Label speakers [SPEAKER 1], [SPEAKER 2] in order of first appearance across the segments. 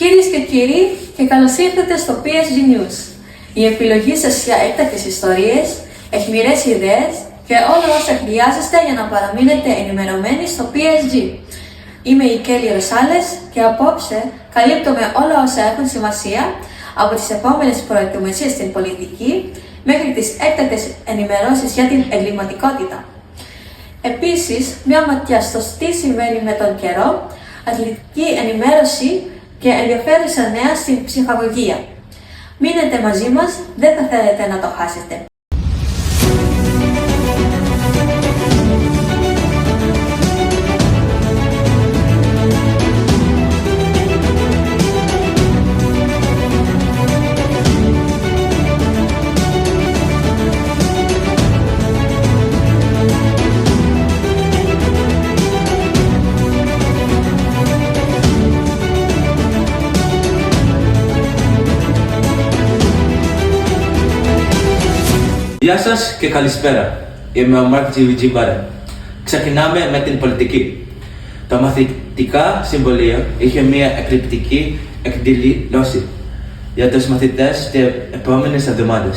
[SPEAKER 1] Κυρίες και κύριοι, και καλώς ήρθατε στο PSG News. Η επιλογή σας για έκτακτες ιστορίες, αιχμηρές ιδέες και όλα όσα χρειάζεστε για να παραμείνετε ενημερωμένοι στο PSG. Είμαι η Κέλλη Ρωσάλες και απόψε καλύπτομαι όλα όσα έχουν σημασία από τις επόμενες προετοιμασίες στην πολιτική μέχρι τις έκτακτες ενημερώσεις για την εγκληματικότητα. Επίσης, μια ματιά στο τι συμβαίνει με τον καιρό, αθλητική ενημέρωση και ενδιαφέρουσα νέα στην ψυχαγωγία. Μείνετε μαζί μας, δεν θα θέλετε να το χάσετε.
[SPEAKER 2] Γεια σας και καλησπέρα. Είμαι ο Μάρκ Τζιβιτζιμπάρε. Ξεκινάμε με την πολιτική. Το μαθητικά συμβολίο είχε μια εκρηκτική εκδήλωση για τους μαθητές τις επόμενες εβδομάδες.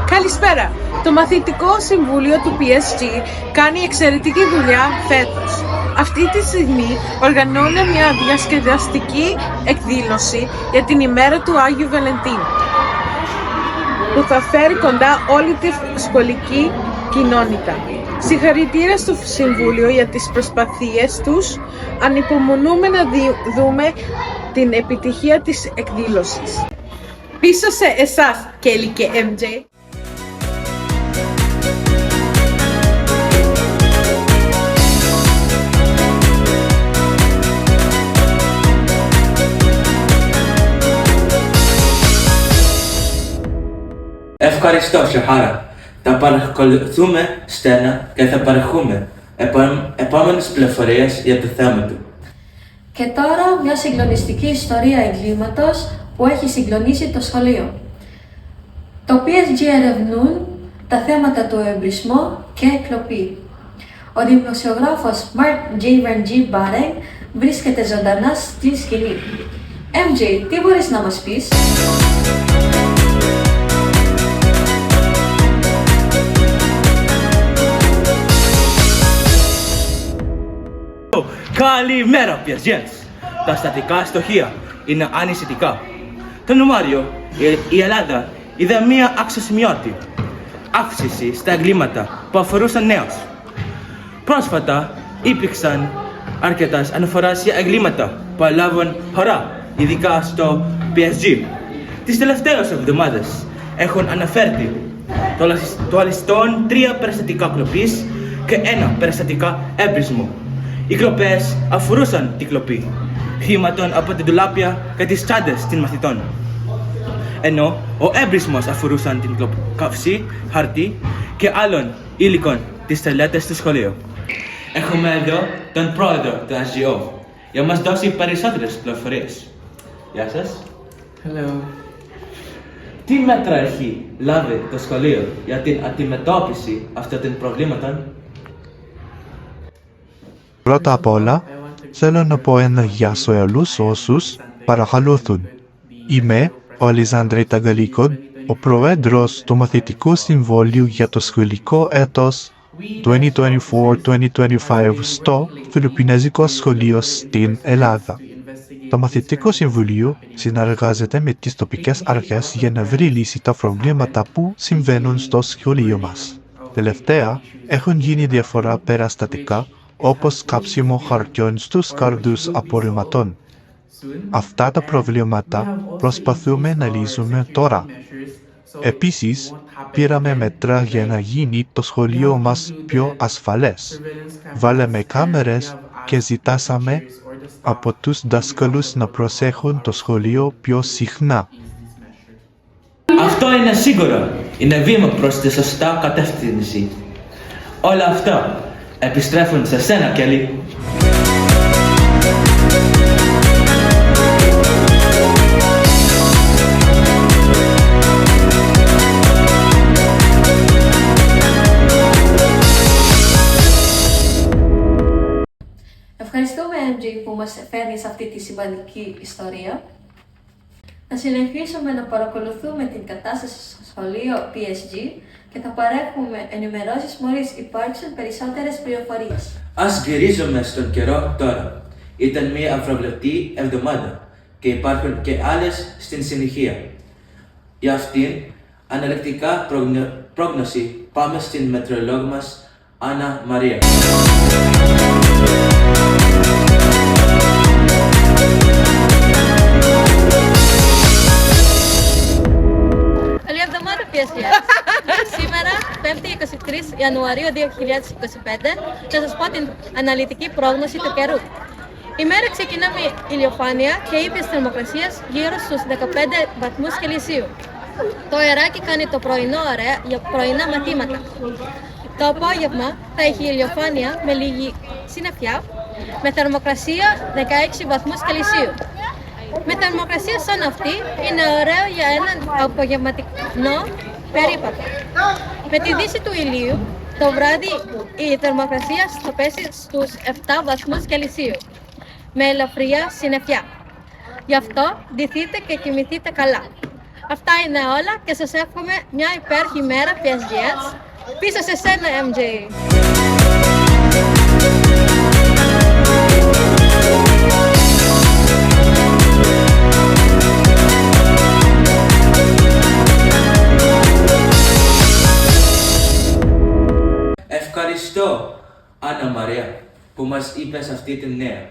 [SPEAKER 3] Καλησπέρα! Το Μαθητικό Συμβούλιο του PSG κάνει εξαιρετική δουλειά φέτος. Αυτή τη στιγμή οργανώνει μια διασκεδαστική εκδήλωση για την ημέρα του Άγιου Βαλεντίνου, που θα φέρει κοντά όλη τη σχολική κοινότητα. Συγχαρητήρια στο Συμβούλιο για τις προσπαθίες τους. Ανυπομονούμε να δούμε την επιτυχία της εκδήλωσης. Πίσω σε εσάς, Kelly και MJ.
[SPEAKER 2] Ευχαριστώ, Σαχάρα. Θα παρακολουθούμε στενά και θα παρέχουμε επόμενες πληροφορίες για το θέμα του.
[SPEAKER 1] Και τώρα μια συγκλονιστική ιστορία εγκλήματος που έχει συγκλονίσει το σχολείο. Το PSG ερευνούν τα θέματα του εμπρισμού και κλοπή. Ο δημοσιογράφος Mark Τζιβιτζιμπάρε βρίσκεται ζωντανά στη σκηνή. MJ, τι μπορείς να μας πεις?
[SPEAKER 4] Καλημέρα, πιαζιές! Τα στατικά στοιχεία είναι ανησυχητικά. Τον Ιανουάριο η Ελλάδα είδε μία αξιοσημειώτη αύξηση στα εγκλήματα που αφορούσαν νέους. Πρόσφατα υπήρξαν αρκετές αναφορές για εγκλήματα που έλαβαν χώρα, ειδικά στο PSG. Τις τελευταίες εβδομάδες έχουν αναφέρει τουλάχιστον 3 περιστατικά κλοπής και 1 περιστατικά έμπρισμου. Οι κλοπές αφορούσαν την κλοπή χρήματων από την ντουλάπια και τις τσάντες των μαθητών, ενώ ο έμπρισμος αφορούσαν την καύση, χαρτί και άλλων υλικών της τελέτες του σχολείου. Έχουμε εδώ τον πρόεδρο του SGO για να μας δώσει περισσότερες πληροφορίες. Γεια σας.
[SPEAKER 5] Hello.
[SPEAKER 4] Τι μέτρα έχει λάβει το σχολείο για την αντιμετώπιση αυτών των προβλήματων?
[SPEAKER 6] Πρώτα απ' όλα, θέλω να πω ένα γεια σε όλους όσους παρακολουθούν. Είμαι ο Αλεξάνδρη Ταγκαλίκον, ο πρόεδρος του Μαθητικού Συμβολίου για το σχολικό έτος 2024-2025 στο Φιλιππινέζικο Σχολείο στην Ελλάδα. Το Μαθητικό Συμβουλίο συνεργάζεται με τις τοπικές αρχές για να βρει λύση τα προβλήματα που συμβαίνουν στο σχολείο μας. Τελευταία, έχουν γίνει διάφορα περιστατικά, όπως κάψιμο χαρτιών στους καρδούς απορριμματών. Αυτά τα προβλήματα προσπαθούμε να λύσουμε τώρα. Επίσης, πήραμε μέτρα για να γίνει το σχολείο μας πιο ασφαλές. Βάλαμε κάμερες και ζητάσαμε από τους δάσκαλους να προσέχουν το σχολείο πιο συχνά.
[SPEAKER 4] Αυτό είναι σίγουρο. Είναι βήμα προς τη σωστά κατεύθυνση. Όλα αυτά επιστρέφουν σε σένα, Kelly.
[SPEAKER 1] MJ που μας φέρνει σε αυτή τη συμπαντική ιστορία. Θα συνεχίσουμε να παρακολουθούμε την κατάσταση στο σχολείο PSG και θα παρέχουμε ενημερώσεις μόλις υπάρξουν περισσότερες πληροφορίες.
[SPEAKER 2] Ας γυρίζουμε στον καιρό τώρα. Ήταν μια αυλαπτή εβδομάδα και υπάρχουν και άλλες στην συνεχεία. Για αυτήν, αναλυτικά πρόγνωση, πάμε στην μετρολόγο μας, Άννα Μαρία.
[SPEAKER 1] Καλή εβδομάδα, PSG. Σήμερα, 5η 23 Ιανουαρίου 2025, θα σας πω την αναλυτική πρόγνωση του καιρού. Η μέρα ξεκινά με ηλιοφάνεια και ύπιες θερμοκρασίας γύρω στους 15 βαθμούς Κελσίου. Το αεράκι κάνει το πρωινό ωραία για πρωινά μαθήματα. Το απόγευμα θα έχει ηλιοφάνεια με λίγη συννεφιά, με θερμοκρασία 16 βαθμούς Κελσίου. Με θερμοκρασία σαν αυτή είναι ωραίο για έναν απογευματινό περίπατο. Με τη δύση του ηλίου, το βράδυ η θερμοκρασία θα πέσει στους 7 βαθμούς Κελσίου, με ελαφριά συννεφιά. Γι' αυτό ντυθείτε και κοιμηθείτε καλά. Αυτά είναι όλα και σας εύχομαι μια υπέροχη μέρα, PSGs. Πίσω σε σένα, MJ!
[SPEAKER 2] Ευχαριστώ, Άννα Μαρία, που μας είπες αυτή τη νέα.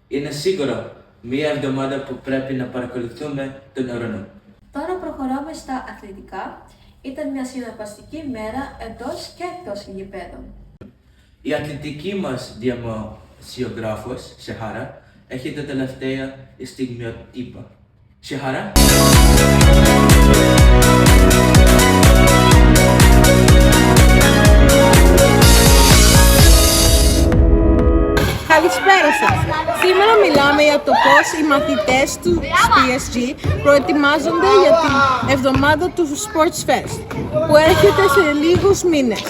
[SPEAKER 2] Είναι σίγουρο μία εβδομάδα που πρέπει να παρακολουθούμε τον ουρανό.
[SPEAKER 1] Τώρα προχωράμε στα αθλητικά. Ήταν μια συναρπαστική μέρα εντός και εκτός γηπέδων.
[SPEAKER 2] Η αθλητική μας δημοσιογράφος, Σεχάρα, έχει τα τελευταία στιγμιότυπα. Σεχάρα.
[SPEAKER 3] Καλησπέρα σας. Σήμερα μιλάμε για το πώς οι μαθητές του PSG προετοιμάζονται για την εβδομάδα του Sports Fest που έρχεται σε λίγους μήνες.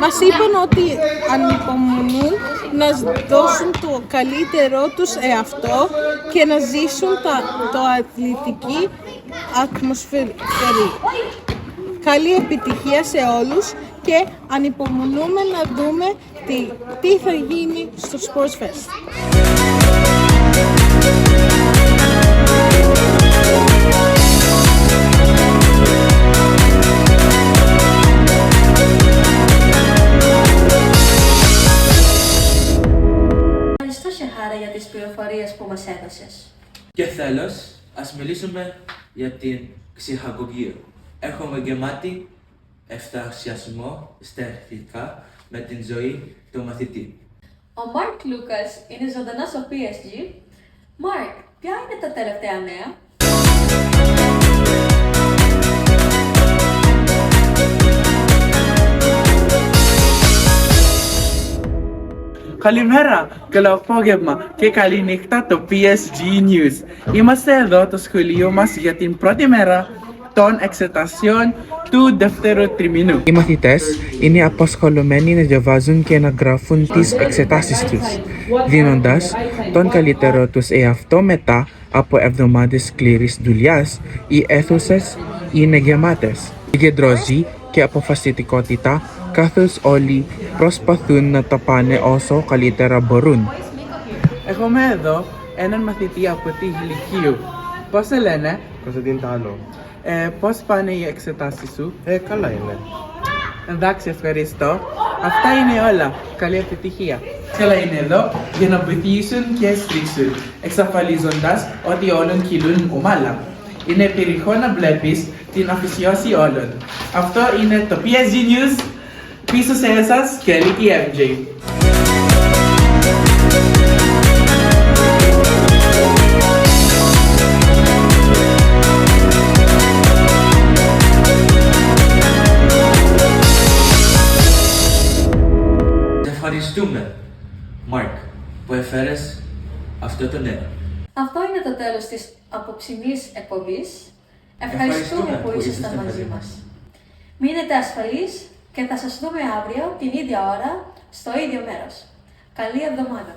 [SPEAKER 3] Μας είπαν ότι ανυπομονούν να δώσουν το καλύτερό τους εαυτό και να ζήσουν το αθλητική ατμοσφαιρή. Καλή επιτυχία σε όλους και ανυπομονούμε να δούμε τι θα γίνει στο Sports Fest.
[SPEAKER 1] Ευχαριστώ, Σεχάρα, για τις πληροφορίες που μας έδωσες.
[SPEAKER 2] Και τέλος, ας μιλήσουμε για την ψυχαγωγία. Έχουμε γεμάτη ευτασιασμό στեղτικά με την ζωή του μαθητή.
[SPEAKER 1] Ο Μάρκ Λούκας είναι ζωντανός στο PSG. Μάρκ, ποια είναι τα τελευταία νέα?
[SPEAKER 5] Καλημέρα, καλό απόγευμα και καλή νύχτα το PSG News. Είμαστε εδώ το σχολείο μας για την πρώτη μέρα των εξετάσεων του δεύτερου τριμήνου. Οι μαθητές είναι απασχολημένοι να διαβάζουν και να γράφουν τις εξετάσεις τους, δίνοντας τον καλύτερο τους εαυτό μετά από εβδομάδες σκληρής δουλειάς. Οι αίθουσες είναι γεμάτες. Συγκεντρώση και αποφασιστικότητα καθώς όλοι προσπαθούν να τα πάνε όσο καλύτερα μπορούν. Έχουμε εδώ έναν μαθητή από τη Λυκείου. Πώς σε λένε?
[SPEAKER 7] Κωνσταντίν Τάλο.
[SPEAKER 5] Πώς πάνε οι εξετάσεις σου?
[SPEAKER 7] Καλά είναι.
[SPEAKER 5] Εντάξει, ευχαριστώ. Αυτά είναι όλα. Καλή επιτυχία. Καλά είναι εδώ για να βοηθήσουν και στρίξουν, εξασφαλίζοντας ότι όλων κυλούν ομάλα. Είναι περίεργο να βλέπεις την αφοσίωση όλων. Αυτό είναι το PSG News. Πίσω σε εσάς και Ricky MJ.
[SPEAKER 2] Ευχαριστούμε, Μάρκ, που έφερες αυτό το νέο.
[SPEAKER 1] Αυτό είναι το τέλος της απόψινής εκπομπής. Ευχαριστούμε που ήσασταν μαζί μας. Μείνετε ασφαλείς και θα σας δούμε αύριο την ίδια ώρα στο ίδιο μέρος. Καλή εβδομάδα!